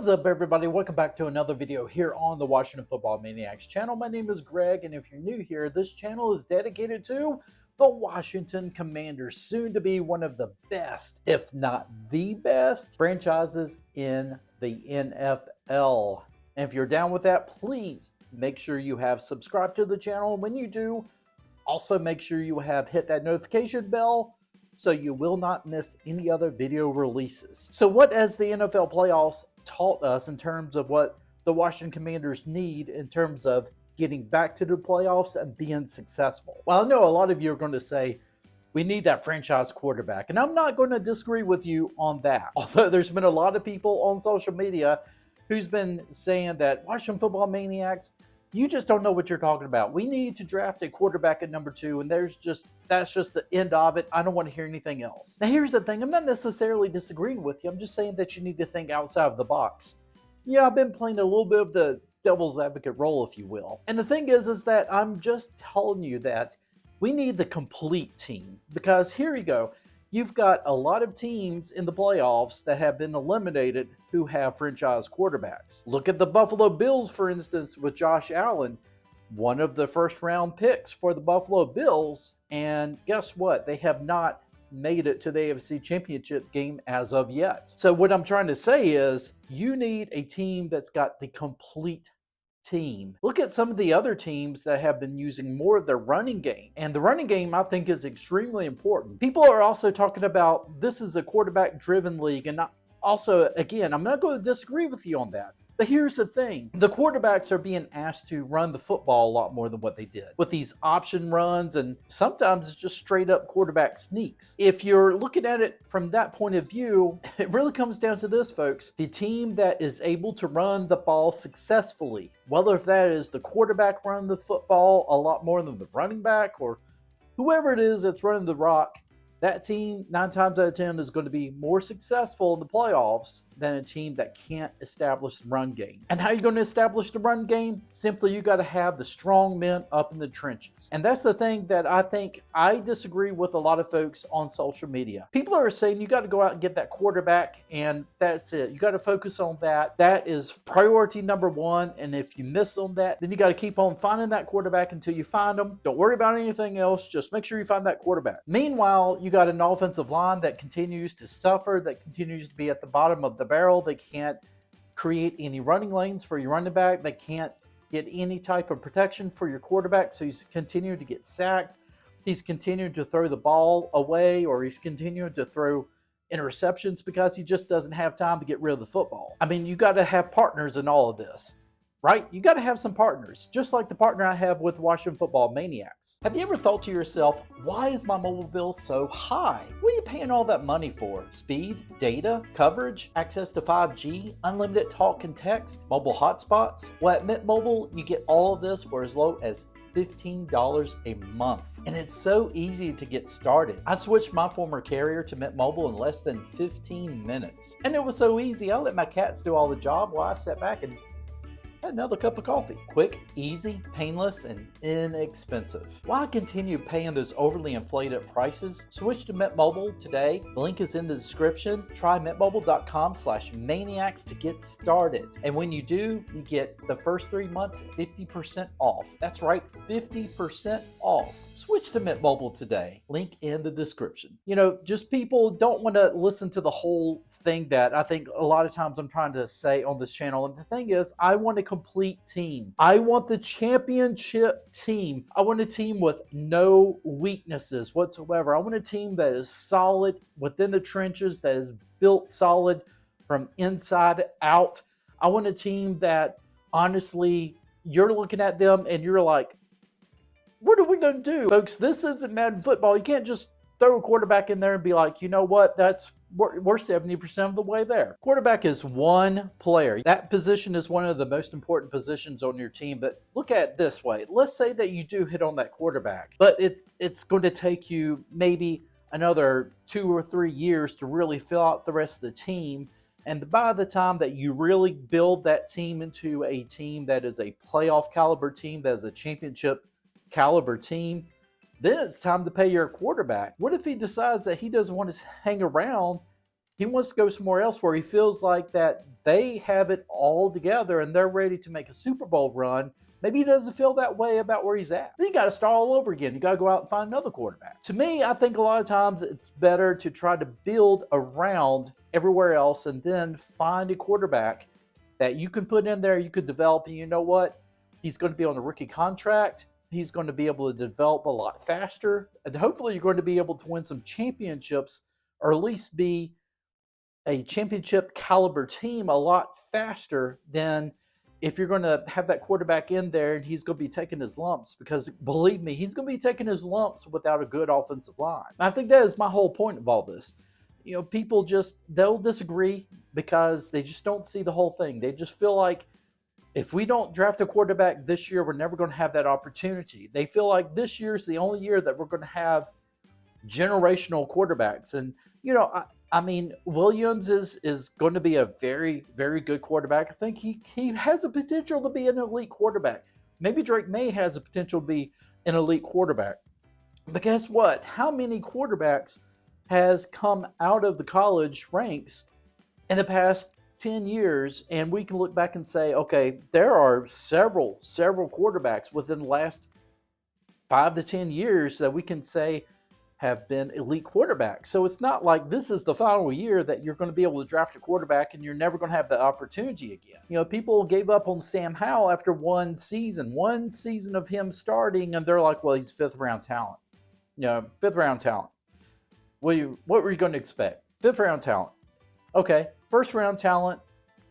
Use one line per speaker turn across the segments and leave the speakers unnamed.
What's up, everybody? Welcome back to another video here on the Washington Football Maniacs channel. My name is Greg, and if you're new here, this channel is dedicated to the Washington Commanders, soon to be one of the best, if not the best, franchises in the NFL. And if you're down with that, please make sure you have subscribed to the channel. And when you do, also make sure you have hit that notification bell so you will not miss any other video releases. So what has the NFL playoffs taught us in terms of what the Washington Commanders need in terms of getting back to the playoffs and being successful? Well, I know a lot of you are going to say, we need that franchise quarterback. And I'm not going to disagree with you on that. Although there's been a lot of people on social media who's been saying that Washington Football Maniacs, you just don't know what you're talking about. We need to draft a quarterback at number 2, and that's just the end of it. I don't want to hear anything else. Now, here's the thing. I'm not necessarily disagreeing with you. I'm just saying that you need to think outside of the box. Yeah, I've been playing a little bit of the devil's advocate role, if you will. And the thing is that I'm just telling you that we need the complete team. Because here you go. You've got a lot of teams in the playoffs that have been eliminated who have franchise quarterbacks. Look at the Buffalo Bills, for instance, with Josh Allen, one of the first-round picks for the Buffalo Bills. And guess what? They have not made it to the AFC Championship game as of yet. So what I'm trying to say is you need a team that's got the complete team. Look at some of the other teams that have been using more of their running game. And the running game, I think, is extremely important. People are also talking about this is a quarterback-driven league. And also, again, I'm not going to disagree with you on that. But here's the thing. The quarterbacks are being asked to run the football a lot more than what they did with these option runs, and sometimes just straight up quarterback sneaks. If you're looking at it from that point of view, it really comes down to this, folks. The team that is able to run the ball successfully, whether if that is the quarterback running the football a lot more than the running back or whoever it is that's running the rock, that team 9 times out of 10 is going to be more successful in the playoffs than a team that can't establish the run game. And how are you going to establish the run game? Simply, you got to have the strong men up in the trenches. And that's the thing that I think I disagree with a lot of folks on social media. People are saying you got to go out and get that quarterback, and that's it. You got to focus on that. That is priority number 1. And if you miss on that, then you got to keep on finding that quarterback until you find them. Don't worry about anything else. Just make sure you find that quarterback. Meanwhile, you got an offensive line that continues to suffer, that continues to be at the bottom of the barrel. They can't create any running lanes for your running back. They can't get any type of protection for your quarterback, so he's continuing to get sacked. He's continuing to throw the ball away, or he's continuing to throw interceptions because he just doesn't have time to get rid of the football. I mean, you got to have partners in all of this, right? You got to have some partners, just like the partner I have with Washington Football Maniacs. Have you ever thought to yourself, why is my mobile bill so high? What are you paying all that money for? Speed, data, coverage, access to 5G, unlimited talk and text, mobile hotspots? Well, at Mint Mobile, you get all of this for as low as $15 a month. And it's so easy to get started. I switched my former carrier to Mint Mobile in less than 15 minutes. And it was so easy, I let my cats do all the job while I sat back and had another cup of coffee. Quick, easy, painless, and inexpensive. Why continue paying those overly inflated prices? Switch to Mint Mobile today. The link is in the description. Try mintmobile.com/maniacs to get started. And when you do, you get the first 3 months 50% off. That's right, 50% off. Switch to Mint Mobile today. Link in the description. You know, just people don't want to listen to the whole thing that I think a lot of times I'm trying to say on this channel. And the thing is, I want a complete team. I want the championship team. I want a team with no weaknesses whatsoever. I want a team that is solid within the trenches, that is built solid from inside out. I want a team that, honestly, you're looking at them and you're like, what are we going to do? Folks, this isn't Madden football. You can't just throw a quarterback in there and be like, you know what, we're 70% of the way there. Quarterback is one player. That position is one of the most important positions on your team. But look at it this way. Let's say that you do hit on that quarterback, but it's going to take you maybe another 2 or 3 years to really fill out the rest of the team. And by the time that you really build that team into a team that is a playoff caliber team, that is a championship caliber team, then it's time to pay your quarterback. What if he decides that he doesn't want to hang around He wants to go somewhere else where he feels like that they have it all together and they're ready to make a Super Bowl run. Maybe he doesn't feel that way about where he's at. Then you got to start all over again. You got to go out and find another quarterback. To me, I think a lot of times it's better to try to build around everywhere else and then find a quarterback that you can put in there, you could develop, and you know what? He's going to be on a rookie contract. He's going to be able to develop a lot faster. And hopefully you're going to be able to win some championships, or at least be a championship caliber team a lot faster than if you're going to have that quarterback in there and he's going to be taking his lumps, because believe me, he's going to be taking his lumps without a good offensive line. I think that is my whole point of all this. You know, people they'll disagree because they just don't see the whole thing. They just feel like if we don't draft a quarterback this year, we're never going to have that opportunity. They feel like this year's the only year that we're going to have generational quarterbacks. And, you know, I mean, Williams is going to be a very, very good quarterback. I think he has the potential to be an elite quarterback. Maybe Drake May has the potential to be an elite quarterback. But guess what? How many quarterbacks has come out of the college ranks in the past 10 years? And we can look back and say, okay, there are several quarterbacks within the last 5 to 10 years that we can say have been elite quarterbacks. So it's not like this is the final year that you're going to be able to draft a quarterback and you're never going to have the opportunity again. You know, people gave up on Sam Howell after one season of him starting, and they're like, well, he's fifth round talent. You know, fifth round talent. What were you going to expect? Fifth round talent. Okay, first round talent.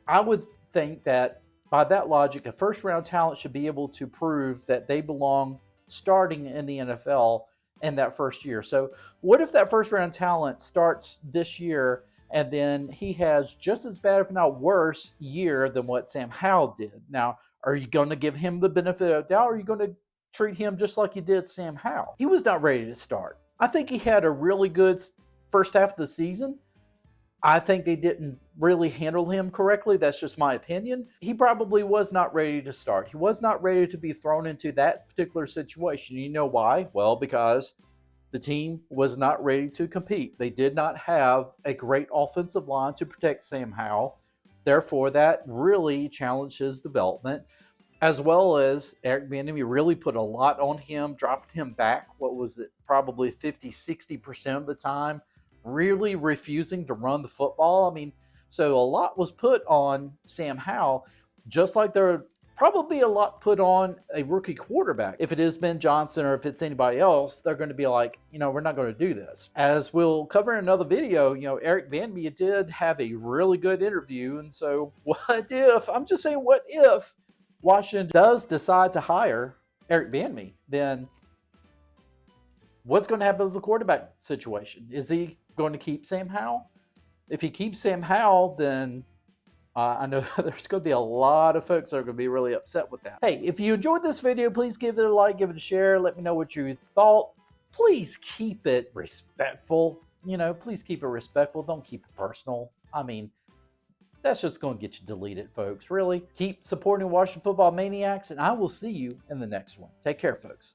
I would think that by that logic, a first round talent should be able to prove that they belong starting in the NFL in that first year. So what if that first round talent starts this year and then he has just as bad, if not worse, year than what Sam Howell did? Now, are you going to give him the benefit of the doubt, or are you going to treat him just like you did Sam Howell? He was not ready to start. I think he had a really good first half of the season. I think they didn't really handle him correctly. That's just my opinion. He probably was not ready to start. He was not ready to be thrown into that particular situation. You know why? Well, because the team was not ready to compete. They did not have a great offensive line to protect Sam Howell. Therefore, that really challenged his development, as well as Eric Bieniemy really put a lot on him, dropped him back, what was it, probably 50-60% of the time, really refusing to run the football. I mean, so a lot was put on Sam Howell, just like there probably a lot put on a rookie quarterback. If it is Ben Johnson or if it's anybody else, they're going to be like, you know, we're not going to do this. As we'll cover in another video, you know, Eric Bieniemy did have a really good interview. And so what if Washington does decide to hire Eric Bieniemy, then what's going to happen with the quarterback situation? Is he going to keep Sam Howell? If he keeps Sam Howell, then I know there's going to be a lot of folks that are going to be really upset with that. Hey, if you enjoyed this video, please give it a like, give it a share. Let me know what you thought. Please keep it respectful. You know, please keep it respectful. Don't keep it personal. I mean, that's just going to get you deleted, folks. Really. Keep supporting Washington Football Maniacs, and I will see you in the next one. Take care, folks.